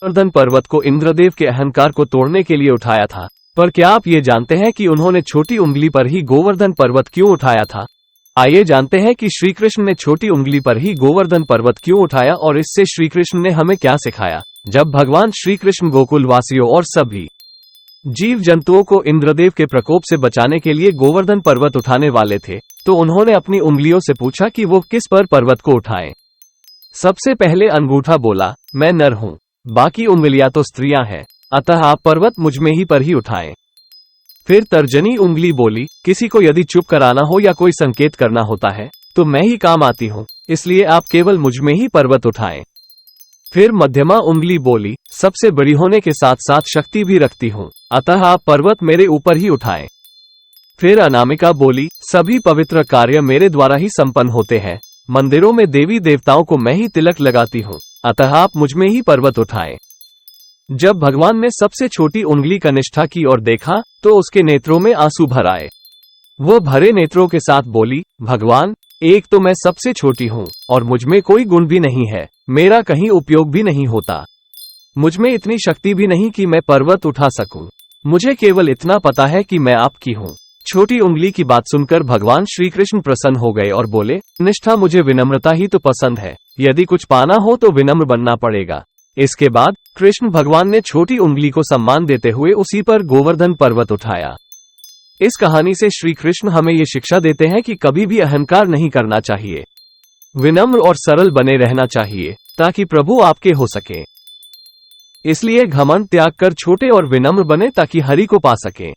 गोवर्धन पर्वत को इंद्रदेव के अहंकार को तोड़ने के लिए उठाया था। पर क्या आप ये जानते हैं कि उन्होंने छोटी उंगली पर ही गोवर्धन पर्वत क्यों उठाया था? आइए जानते हैं कि श्री कृष्ण ने छोटी उंगली पर ही गोवर्धन पर्वत क्यों उठाया और इससे श्री कृष्ण ने हमें क्या सिखाया। जब भगवान श्री कृष्ण गोकुल वासियों और सभी जीव जंतुओं को इंद्रदेव के प्रकोप से बचाने के लिए गोवर्धन पर्वत उठाने वाले थे, तो उन्होंने अपनी उंगलियों से पूछा कि वो किस पर पर्वत को उठाएं। सबसे पहले अंगूठा बोला, मैं नर हूं, बाकी उंगलियां तो स्त्रियां हैं, अतः आप पर्वत मुझ में ही पर ही उठाएं। फिर तर्जनी उंगली बोली, किसी को यदि चुप कराना हो या कोई संकेत करना होता है तो मैं ही काम आती हूं, इसलिए आप केवल मुझ में ही पर्वत उठाएं। फिर मध्यमा उंगली बोली, सबसे बड़ी होने के साथ साथ शक्ति भी रखती हूं, अतः आप पर्वत मेरे ऊपर ही उठाएं। फिर अनामिका बोली, सभी पवित्र कार्य मेरे द्वारा ही संपन्न होते हैं, मंदिरों में देवी देवताओं को मैं ही तिलक लगाती हूं, अतः आप मुझ में ही पर्वत उठाएं। जब भगवान ने सबसे छोटी उंगली कनिष्ठा की और देखा तो उसके नेत्रों में आंसू भर आए। वो भरे नेत्रों के साथ बोली, भगवान, एक तो मैं सबसे छोटी हूँ और मुझ में कोई गुण भी नहीं है, मेरा कहीं उपयोग भी नहीं होता, मुझ में इतनी शक्ति भी नहीं कि मैं पर्वत उठा सकूं। मुझे केवल इतना पता है कि मैं आपकी हूँ। छोटी उंगली की बात सुनकर भगवान श्री कृष्ण प्रसन्न हो गए और बोले, निष्ठा, मुझे विनम्रता ही तो पसंद है, यदि कुछ पाना हो तो विनम्र बनना पड़ेगा। इसके बाद कृष्ण भगवान ने छोटी उंगली को सम्मान देते हुए उसी पर गोवर्धन पर्वत उठाया। इस कहानी से श्री कृष्ण हमें ये शिक्षा देते हैं कि कभी भी अहंकार नहीं करना चाहिए, विनम्र और सरल बने रहना चाहिए ताकि प्रभु आपके हो सके। इसलिए घमंड त्याग कर छोटे और विनम्र बने ताकि हरि को पा सकें।